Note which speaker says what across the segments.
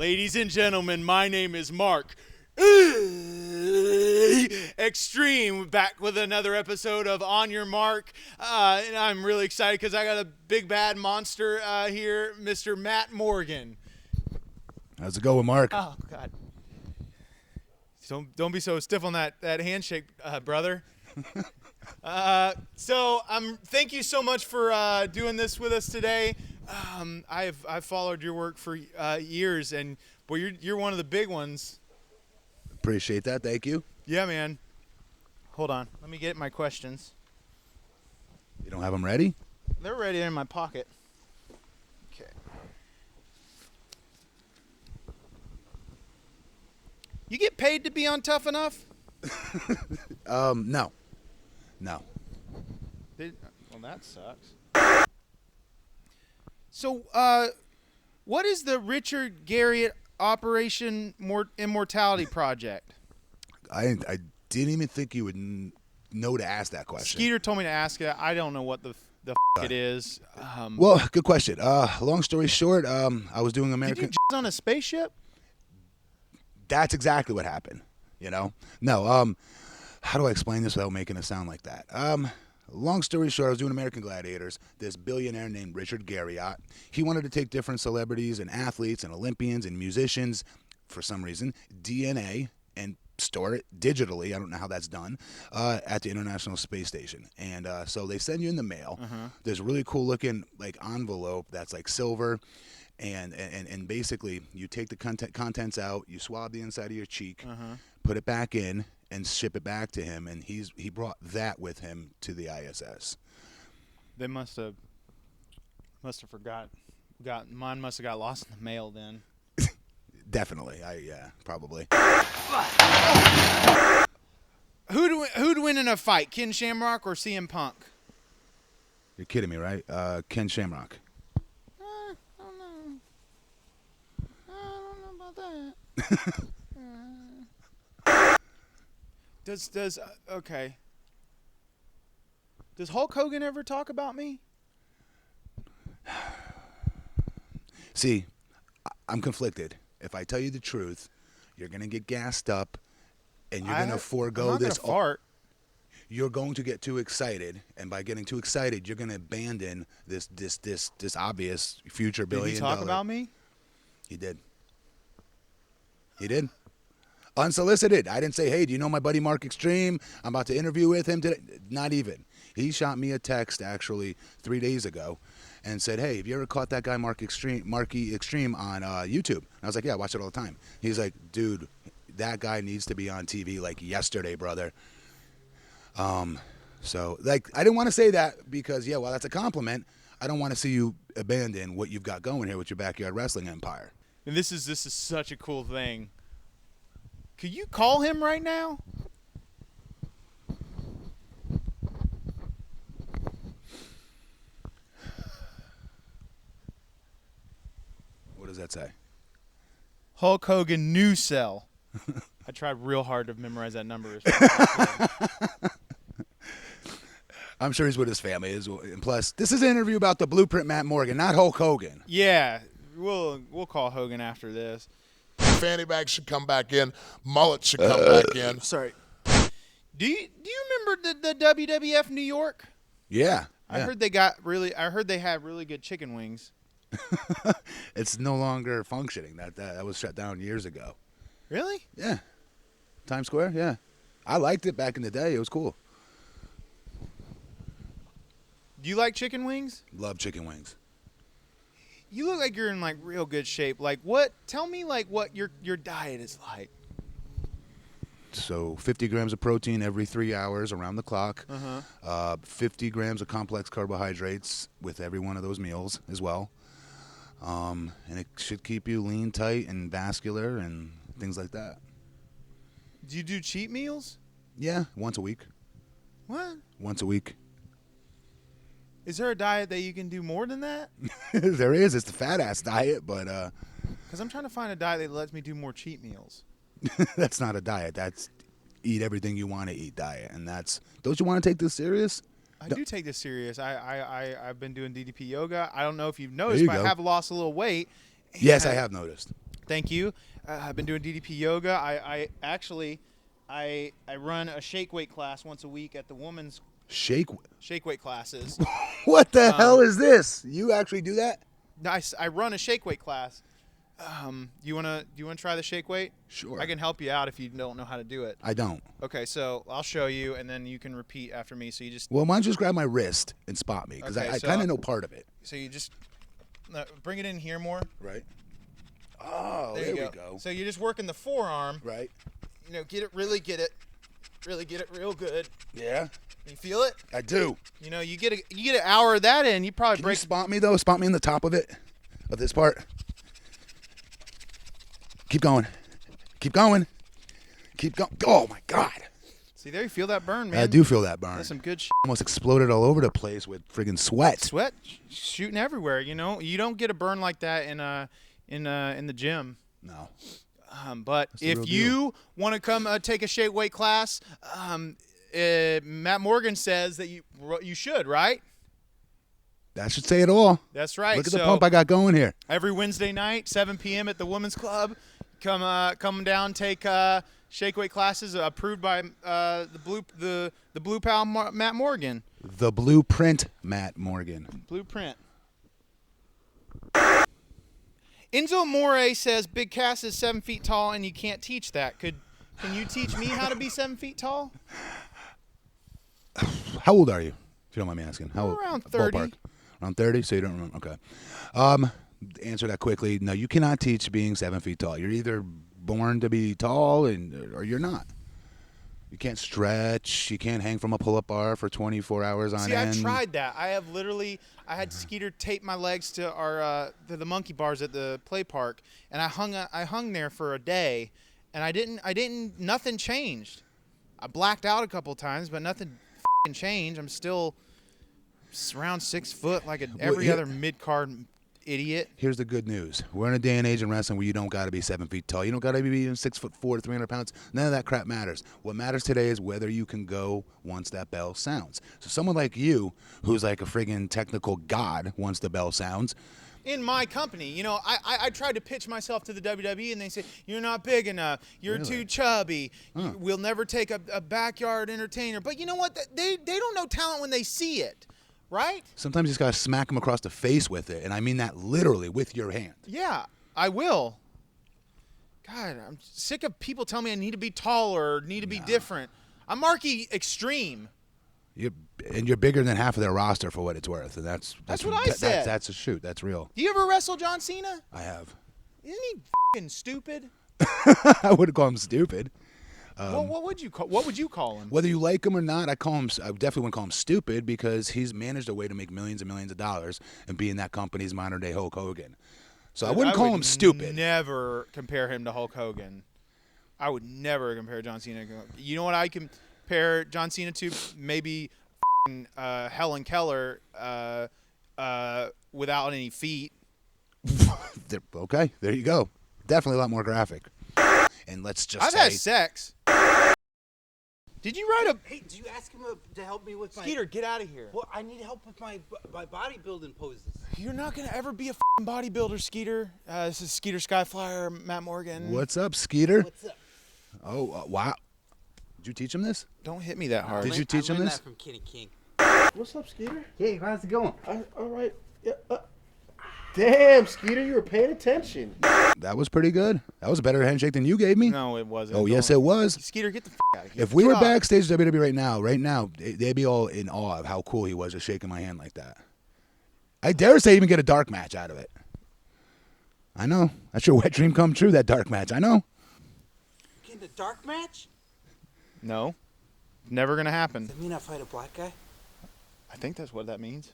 Speaker 1: Ladies and gentlemen, my name is Mark. E Xtreme, back with another episode of On Your Mark. And I'm really excited because I got a big bad monster here, Mr. Matt Morgan.
Speaker 2: How's it going, Mark?
Speaker 1: Oh, God. Don't be so stiff on that handshake, brother. Thank you so much for doing this with us today. I've followed your work for years, and boy, you're one of the big ones.
Speaker 2: Appreciate that. Thank you.
Speaker 1: Yeah, man. Hold on. Let me get my questions.
Speaker 2: You don't have them ready?
Speaker 1: They're ready in my pocket. Okay. You get paid to be on Tough Enough?
Speaker 2: No.
Speaker 1: Well, that sucks. So, what is the Richard Garriott Operation Immortality Project?
Speaker 2: I didn't even think you would know to ask that question.
Speaker 1: Skeeter told me to ask it. I don't know what the it is.
Speaker 2: Well, good question. Long story short, I was doing American.
Speaker 1: Did you on a spaceship?
Speaker 2: That's exactly what happened. You know? No. How do I explain this without making it sound like that? Long story short, I was doing American Gladiators. This billionaire named Richard Garriott, he wanted to take different celebrities and athletes and Olympians and musicians, for some reason, DNA, and store it digitally. I don't know how that's done, at the International Space Station. And so they send you in the mail this really cool looking like envelope that's like silver. And basically you take the contents out, you swab the inside of your cheek, put it back in, and ship it back to him, and he brought that with him to the ISS.
Speaker 1: They must have forgot. Mine must have got lost in the mail then.
Speaker 2: Definitely, probably.
Speaker 1: Who'd win in a fight, Ken Shamrock or CM Punk?
Speaker 2: You're kidding me, right? Ken Shamrock.
Speaker 1: I don't know. I don't know about that. Okay. Does Hulk Hogan ever talk about me?
Speaker 2: See, I'm conflicted. If I tell you the truth, you're gonna get gassed up, and you're gonna forego
Speaker 1: I'm not
Speaker 2: this.
Speaker 1: Gonna fart.
Speaker 2: You're going to get too excited, and by getting too excited, you're gonna abandon this obvious future $1 billion.
Speaker 1: Did he talk about me?
Speaker 2: He did. He did. Unsolicited. I didn't say, hey, do you know my buddy Mark Xtreme? I'm about to interview with him today. Not even. He shot me a text actually 3 days ago and said, hey, have you ever caught that guy Marky Xtreme on YouTube? And I was like, yeah, I watch it all the time. He's like, dude, that guy needs to be on TV like yesterday, brother. So like, I didn't want to say that because, yeah, while that's a compliment, I don't want to see you abandon what you've got going here with your backyard wrestling empire.
Speaker 1: And this is such a cool thing. Could you call him right now?
Speaker 2: What does that say?
Speaker 1: Hulk Hogan new cell. I tried real hard to memorize that number.
Speaker 2: I'm sure he's with his family. And plus, this is an interview about the Blueprint Matt Morgan, not Hulk Hogan.
Speaker 1: Yeah, we'll call Hogan after this.
Speaker 3: Fanny bags should come back in. Mullet should come back in.
Speaker 1: Sorry. Do you remember the WWF New York?
Speaker 2: Yeah.
Speaker 1: I heard they had really good chicken wings.
Speaker 2: It's no longer functioning. That was shut down years ago.
Speaker 1: Really?
Speaker 2: Yeah. Times Square. Yeah. I liked it back in the day. It was cool.
Speaker 1: Do you like chicken wings?
Speaker 2: Love chicken wings.
Speaker 1: You look like you're in like real good shape. Like what? Tell me like what your diet is like.
Speaker 2: So 50 grams of protein every 3 hours around the clock. 50 grams of complex carbohydrates with every one of those meals as well. And it should keep you lean, tight, and vascular and things like that.
Speaker 1: Do you do cheat meals?
Speaker 2: Yeah, once a week.
Speaker 1: What?
Speaker 2: Once a week.
Speaker 1: Is there a diet that you can do more than that?
Speaker 2: There is. It's the fat ass diet, but
Speaker 1: because I'm trying to find a diet that lets me do more cheat meals.
Speaker 2: That's not a diet. That's eat everything you want to eat diet, and that's. Don't you want to take this serious?
Speaker 1: I do take this serious. I've been doing DDP yoga. I don't know if you've noticed, but I have lost a little weight.
Speaker 2: Yes, I have noticed.
Speaker 1: Thank you. I've been doing DDP yoga. I actually run a shake weight class once a week at the women's
Speaker 2: Shake
Speaker 1: weight classes.
Speaker 2: What the hell is this? You actually do that?
Speaker 1: I run a shake weight class. You wanna try the shake weight?
Speaker 2: Sure.
Speaker 1: I can help you out if you don't know how to do it.
Speaker 2: I don't.
Speaker 1: Okay, so I'll show you, and then you can repeat after me. So you just
Speaker 2: Well, why don't you just grab my wrist and spot me? Because
Speaker 1: Okay,
Speaker 2: I
Speaker 1: so-
Speaker 2: kind of know part of it.
Speaker 1: so you just bring it in here more.
Speaker 2: Right. Oh, there we go.
Speaker 1: So you're just working the forearm.
Speaker 2: Right.
Speaker 1: You know, really get it real good.
Speaker 2: Yeah.
Speaker 1: You feel it?
Speaker 2: I do.
Speaker 1: You know, you get an hour of that in, you probably
Speaker 2: Can
Speaker 1: break.
Speaker 2: you spot me though? Spot me in the top of it, of this part. Keep going. Keep going. Keep going. Oh my God.
Speaker 1: See there, you feel that burn, man.
Speaker 2: I do feel that burn.
Speaker 1: That's some good
Speaker 2: Almost exploded all over the place with friggin' sweat.
Speaker 1: sweat shooting everywhere. You know, you don't get a burn like that in the gym.
Speaker 2: No.
Speaker 1: But
Speaker 2: the real
Speaker 1: if you want to come take a shake weight class, Matt Morgan says that you should, right?
Speaker 2: That should say it all.
Speaker 1: That's right.
Speaker 2: Look at the
Speaker 1: So
Speaker 2: pump I got going here.
Speaker 1: every Wednesday night, 7 p.m. at the Women's Club. Come down, take shake weight classes approved by the Blue Pal Matt Morgan.
Speaker 2: The blueprint, Matt Morgan.
Speaker 1: Blueprint. Enzo More says Big Cass is 7 feet tall and you can't teach that. Can you teach me how to be 7 feet tall?
Speaker 2: How old are you? If you don't mind me asking. How old?
Speaker 1: Around 30.
Speaker 2: Ballpark. Around 30? So you don't remember? Okay. Answer that quickly. No, you cannot teach being 7 feet tall. You're either born to be tall or you're not. You can't stretch. You can't hang from a pull-up bar for 24 hours on
Speaker 1: See,
Speaker 2: end.
Speaker 1: I've tried that. I had Skeeter tape my legs to the monkey bars at the play park, and I hung there for a day, and nothing changed. I blacked out a couple times, but nothing changed. I'm still around 6 foot like every other mid-card idiot.
Speaker 2: Here's the good news. We're in a day and age in wrestling where you don't got to be 7 feet tall. You don't got to be 6'4" to 300 pounds. None of that crap matters. What matters today is whether you can go once that bell sounds. So someone like you, who's like a friggin' technical god once the bell sounds.
Speaker 1: In my company, you know, I tried to pitch myself to the WWE, and they said, you're not big enough. You're too chubby. We'll never take a backyard entertainer. But you know what? They don't know talent when they see it, right?
Speaker 2: Sometimes you just got to smack them across the face with it, and I mean that literally with your hand.
Speaker 1: Yeah, I will. God, I'm sick of people telling me I need to be taller, need to be different. I'm E Xtreme.
Speaker 2: You're bigger than half of their roster for what it's worth, and that's
Speaker 1: what I said.
Speaker 2: That's a shoot. That's real.
Speaker 1: Do you ever wrestle John Cena?
Speaker 2: I have.
Speaker 1: Isn't he f***ing stupid?
Speaker 2: I wouldn't call him stupid.
Speaker 1: What would you call him?
Speaker 2: Whether you like him or not, I definitely wouldn't call him stupid because he's managed a way to make millions and millions of dollars and be in that company's modern day Hulk Hogan. So I wouldn't call him stupid.
Speaker 1: Never compare him to Hulk Hogan. I would never compare John Cena. You know what I compare John Cena to? Maybe Helen Keller without any feet.
Speaker 2: Okay, there you go. Definitely a lot more graphic. And let's just
Speaker 1: I've
Speaker 2: say,
Speaker 1: had sex. Did you write a...
Speaker 4: Hey, did you ask him to help me with my...
Speaker 1: Skeeter, get out of here.
Speaker 4: Well, I need help with my bodybuilding poses.
Speaker 1: You're not going to ever be a bodybuilder, Skeeter. This is Skeeter Skyflyer, Matt Morgan.
Speaker 2: What's up, Skeeter?
Speaker 4: What's up?
Speaker 2: Oh, wow. Did you teach him this?
Speaker 1: Don't hit me that hard.
Speaker 2: Did you teach him
Speaker 4: I learned
Speaker 2: this?
Speaker 4: that from Kenny King.
Speaker 5: What's up, Skeeter?
Speaker 6: Hey, how's it going?
Speaker 5: All right. Yeah, damn, Skeeter, you were paying attention.
Speaker 2: That was pretty good. That was a better handshake than you gave me.
Speaker 1: No, it wasn't.
Speaker 2: Oh, yes, it was.
Speaker 1: Skeeter, get the out of here.
Speaker 2: If we
Speaker 1: Get
Speaker 2: were
Speaker 1: off.
Speaker 2: backstage at WWE right now, they'd be all in awe of how cool he was just shaking my hand like that. I dare say even get a dark match out of it. I know. That's your wet dream come true, that dark match. I know.
Speaker 4: Getting a dark match?
Speaker 1: No. Never going to happen.
Speaker 4: Does that mean I fight a black guy?
Speaker 1: I think that's what that means.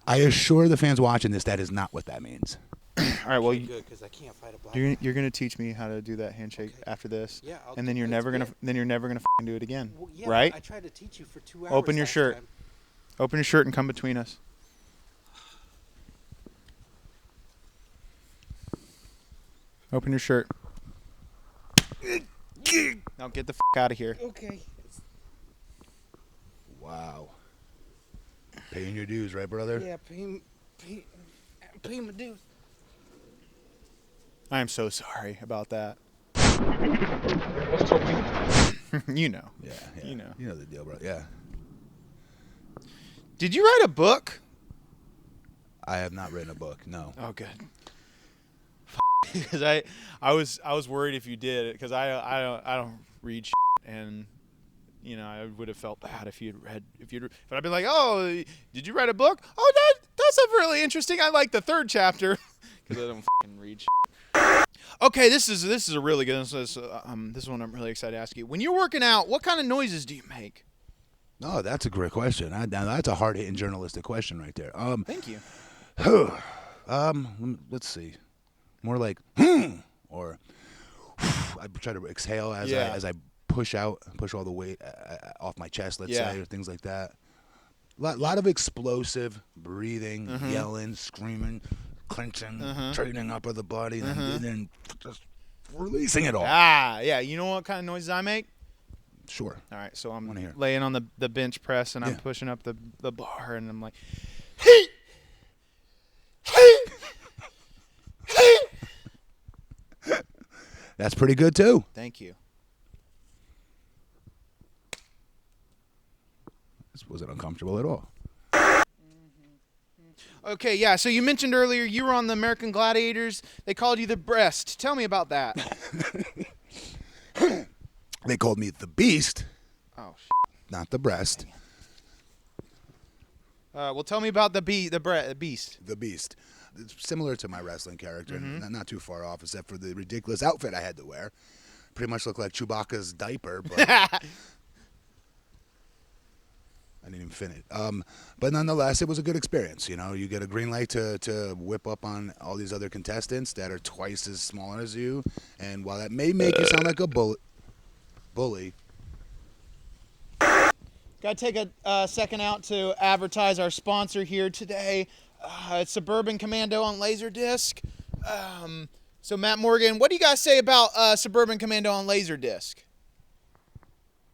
Speaker 2: I assure the fans watching this that is not what that means.
Speaker 1: All right, well,
Speaker 4: Good, because I can't fight a black guy.
Speaker 1: you're going to teach me how to do that handshake after this.
Speaker 4: Yeah,
Speaker 1: and then you're
Speaker 4: let's
Speaker 1: never
Speaker 4: do
Speaker 1: going to
Speaker 4: it.
Speaker 1: then you're never going to do it again.
Speaker 4: Well, yeah,
Speaker 1: right?
Speaker 4: I tried to teach you for 2 hours.
Speaker 1: Open your
Speaker 4: last
Speaker 1: shirt.
Speaker 4: time.
Speaker 1: Open your shirt and come between us. Open your shirt. Now get the out of here.
Speaker 4: Okay.
Speaker 2: Wow. Paying your dues, right, brother?
Speaker 4: Yeah, pay my dues.
Speaker 1: I am so sorry about that. You know.
Speaker 2: Yeah.
Speaker 1: You know.
Speaker 2: You know the deal, bro. Yeah.
Speaker 1: Did you write a book?
Speaker 2: I have not written a book. No.
Speaker 1: Oh, good. Because I was worried if you did, because I don't read shit, and you know I would have felt bad if you'd read but I'd be like, oh, did you write a book? Oh, that's a really interesting. I like the 3rd chapter because I don't fucking read shit. Okay, this is a really good. This one I'm really excited to ask you. When you're working out, what kind of noises do you make?
Speaker 2: Oh, that's a great question. Now that's a hard-hitting journalistic question right there.
Speaker 1: Thank you.
Speaker 2: Let's see. More like or I try to exhale as I push all the weight off my chest, let's say, or things like that. Lot of explosive breathing, yelling, screaming, clenching, tightening up of the body, and then just releasing it all.
Speaker 1: Yeah. You know what kind of noises I make?
Speaker 2: Sure.
Speaker 1: All right, so I'm
Speaker 2: Wanna hear.
Speaker 1: laying on the bench press, and I'm pushing up the bar, and I'm like,
Speaker 2: That's pretty good too.
Speaker 1: Thank you.
Speaker 2: This wasn't uncomfortable at all.
Speaker 1: Okay, yeah, so you mentioned earlier you were on the American Gladiators. They called you the Breast. Tell me about that.
Speaker 2: They called me the Beast,
Speaker 1: Oh,
Speaker 2: not the Breast.
Speaker 1: well, tell me about the Beast.
Speaker 2: The Beast. It's similar to my wrestling character, not too far off, except for the ridiculous outfit I had to wear. Pretty much looked like Chewbacca's diaper, but I didn't even finish. But nonetheless, it was a good experience. You know, you get a green light to whip up on all these other contestants that are twice as small as you, and while that may make you sound like a bully.
Speaker 1: Got to take a second out to advertise our sponsor here today. It's Suburban Commando on Laserdisc. So Matt Morgan, what do you guys say about Suburban Commando on Laserdisc?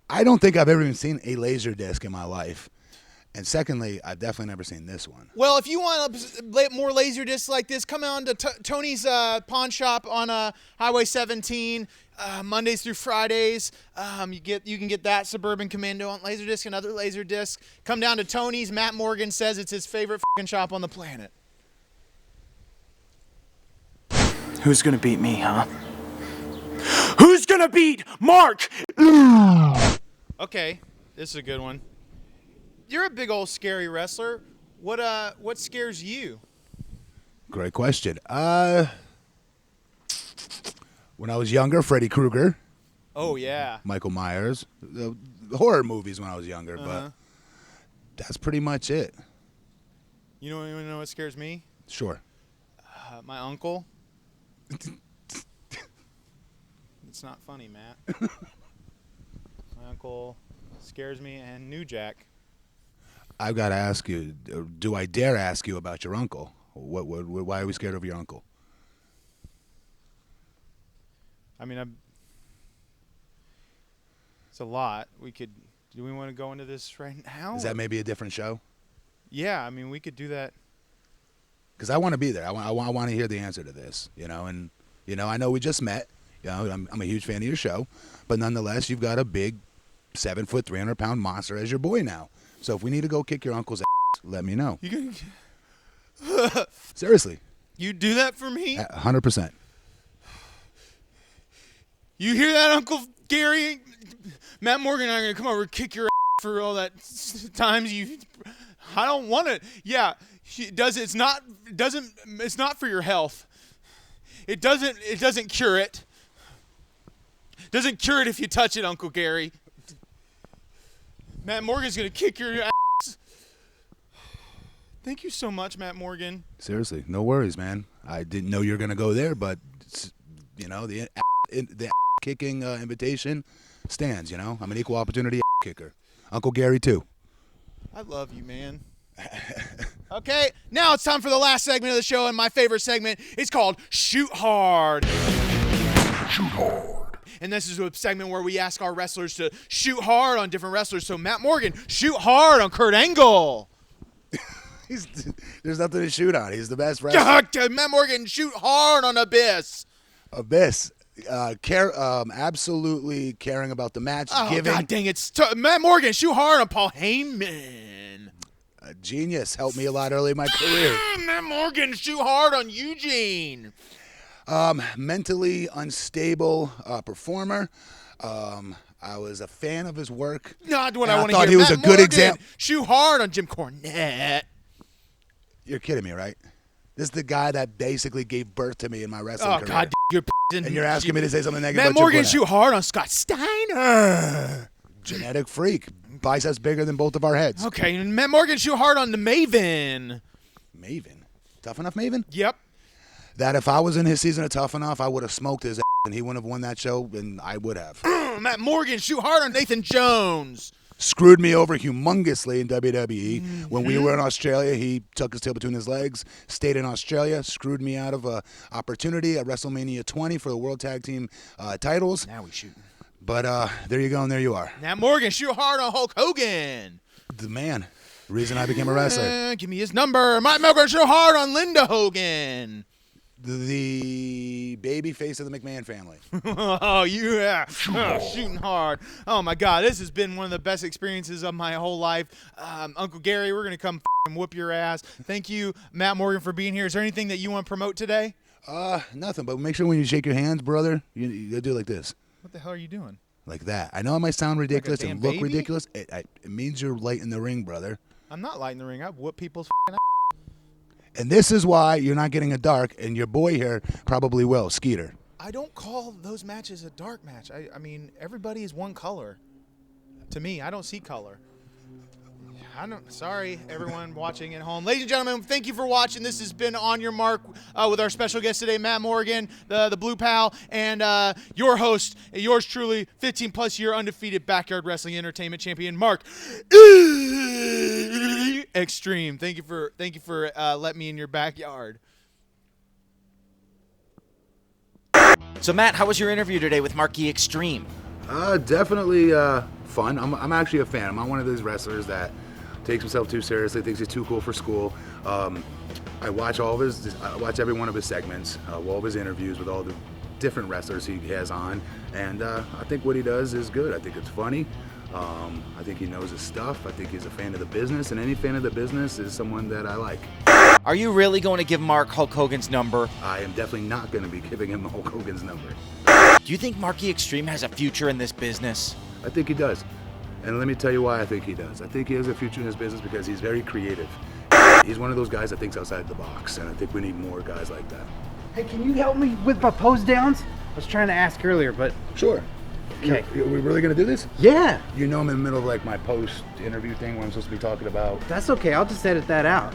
Speaker 2: I don't think I've ever even seen a laser disc in my life. And secondly, I've definitely never seen this one.
Speaker 1: Well, if you want more laser discs like this, come on to Tony's pawn shop on Highway 17, Mondays through Fridays. You can get that Suburban Commando on Laserdisc and other laser discs. Come down to Tony's. Matt Morgan says it's his favorite fucking shop on the planet.
Speaker 6: Who's gonna beat me, huh? Who's gonna beat Mark?
Speaker 1: Okay, this is a good one. You're a big old scary wrestler. What scares you?
Speaker 2: Great question. When I was younger, Freddy Krueger,
Speaker 1: Oh yeah.
Speaker 2: Michael Myers, the horror movies when I was younger, but that's pretty much it.
Speaker 1: You know what scares me?
Speaker 2: Sure.
Speaker 1: My uncle. It's not funny, Matt. My uncle scares me, and New Jack.
Speaker 2: I've got to ask you, do I dare ask you about your uncle? Why are we scared of your uncle?
Speaker 1: I mean, it's a lot. Do we want to go into this right now?
Speaker 2: Is that maybe a different show?
Speaker 1: Yeah, I mean, we could do that.
Speaker 2: Because I want to be there. I want to hear the answer to this, and I know we just met. I'm a huge fan of your show, but nonetheless, you've got a big 7 foot, 300-pound monster as your boy now. So if we need to go kick your uncle's ass, let me know. Seriously.
Speaker 1: You do that for me?
Speaker 2: 100%.
Speaker 1: You hear that, Uncle Gary? Matt Morgan and I are going to come over and kick your ass for all that times you... I don't want it. Yeah, it's not for your health. It doesn't cure it. Doesn't cure it if you touch it, Uncle Gary. Matt Morgan's going to kick your ass. Thank you so much, Matt Morgan.
Speaker 2: Seriously, no worries, man. I didn't know you were going to go there, but, the kicking invitation stands, I'm an equal opportunity kicker. Uncle Gary, too.
Speaker 1: I love you, man. Okay, now it's time for the last segment of the show, and my favorite segment. It's called Shoot Hard. Shoot Hard. And this is a segment where we ask our wrestlers to shoot hard on different wrestlers. So Matt Morgan, shoot hard on Kurt Angle.
Speaker 2: There's nothing to shoot on. He's the best wrestler.
Speaker 1: Matt Morgan, shoot hard on Abyss.
Speaker 2: of this. Absolutely caring about the match.
Speaker 1: Oh,
Speaker 2: giving
Speaker 1: God dang it. Matt Morgan, shoot hard on Paul Heyman.
Speaker 2: a genius. Helped me a lot early in my career.
Speaker 1: Matt Morgan, shoot hard on Eugene.
Speaker 2: Mentally unstable performer. I was a fan of his work.
Speaker 1: Not what
Speaker 2: And
Speaker 1: I want to hear.
Speaker 2: thought he was
Speaker 1: Matt
Speaker 2: a good
Speaker 1: Morgan,
Speaker 2: example.
Speaker 1: Shoot hard on Jim Cornette.
Speaker 2: You're kidding me, right? This is the guy that basically gave birth to me in my wrestling
Speaker 1: Oh,
Speaker 2: career.
Speaker 1: God, you're
Speaker 2: And you're asking me to say something negative
Speaker 1: Matt
Speaker 2: about
Speaker 1: Morgan,
Speaker 2: Jim Cornette.
Speaker 1: shoot hard on Scott Steiner.
Speaker 2: Genetic freak. Biceps bigger than both of our heads.
Speaker 1: Okay, and Matt Morgan, shoot hard on the Maven.
Speaker 2: Maven. Tough Enough Maven?
Speaker 1: Yep.
Speaker 2: That if I was in his season of Tough Enough, I would have smoked his ass and he wouldn't have won that show, and I would have.
Speaker 1: Matt Morgan, shoot hard on Nathan Jones.
Speaker 2: Screwed me over humongously in WWE. When we were in Australia, he took his tail between his legs, stayed in Australia, screwed me out of an opportunity at WrestleMania 20 for the World Tag Team titles.
Speaker 1: Now we shooting.
Speaker 2: But there you go, and there you are.
Speaker 1: Matt Morgan, shoot hard on Hulk Hogan.
Speaker 2: The man. The reason I became a wrestler.
Speaker 1: Give me his number. Matt Morgan, shoot hard on Linda Hogan.
Speaker 2: The baby face of the McMahon family.
Speaker 1: Oh, yeah. Oh, shooting hard. Oh, my God. This has been one of the best experiences of my whole life. Uncle Gary, we're going to come whoop your ass. Thank you, Matt Morgan, for being here. Is there anything that you want to promote today?
Speaker 2: Nothing, but make sure when you shake your hands, brother, you do it like this.
Speaker 1: What the hell are you doing?
Speaker 2: Like that. I know it might sound ridiculous
Speaker 1: damn
Speaker 2: and look
Speaker 1: baby?
Speaker 2: ridiculous. It means you're light in the ring, brother.
Speaker 1: I'm not lighting the ring up. Whoop people's ass.
Speaker 2: And this is why you're not getting a dark, and your boy here probably will, Skeeter.
Speaker 1: I don't call those matches a dark match. I mean, everybody is one color. To me, I don't see color. Sorry, everyone watching at home. Ladies and gentlemen, thank you for watching. This has been On Your Mark with our special guest today, Matt Morgan, the Blue Pal, and your host, yours truly, 15-plus year undefeated backyard wrestling entertainment champion, Mark E Xtreme. Thank you for letting me in your backyard.
Speaker 7: So, Matt, how was your interview today with Mark E Xtreme?
Speaker 2: Definitely fun. I'm actually a fan. I'm not one of those wrestlers that takes himself too seriously, thinks he's too cool for school. I watch every one of his segments, all of his interviews with all the different wrestlers he has on, and I think what he does is good. I think it's funny. I think he knows his stuff. I think he's a fan of the business, and any fan of the business is someone that I like.
Speaker 7: Are you really going to give Mark Hulk Hogan's number?
Speaker 2: I am definitely not going to be giving him Hulk Hogan's number.
Speaker 7: Do you think Mark E Xtreme has a future in this business?
Speaker 2: I think he does. And let me tell you why I think he does. I think he has a future in his business because he's very creative. He's one of those guys that thinks outside the box, and I think we need more guys like that.
Speaker 8: Hey, can you help me with my pose downs? I was trying to ask earlier, but...
Speaker 2: Sure.
Speaker 8: Okay.
Speaker 2: Are we really going to do this?
Speaker 8: Yeah.
Speaker 2: You know I'm in the middle of like my post-interview thing where I'm supposed to be talking about.
Speaker 8: That's okay. I'll just edit that out.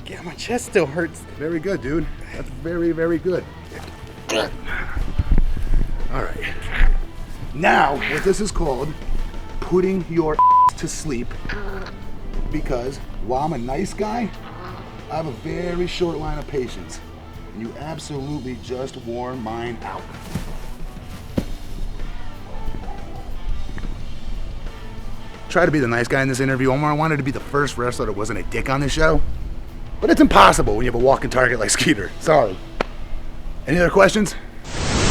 Speaker 8: Yeah, my chest still hurts.
Speaker 2: Very good, dude. That's very, very good. All right. Now, what this is called, putting your to sleep, because while I'm a nice guy, I have a very short line of patience. And you absolutely just wore mine out. Try to be the nice guy in this interview. I wanted to be the first wrestler that wasn't a dick on the show. But it's impossible when you have a walking target like Skeeter. Sorry. Any other questions?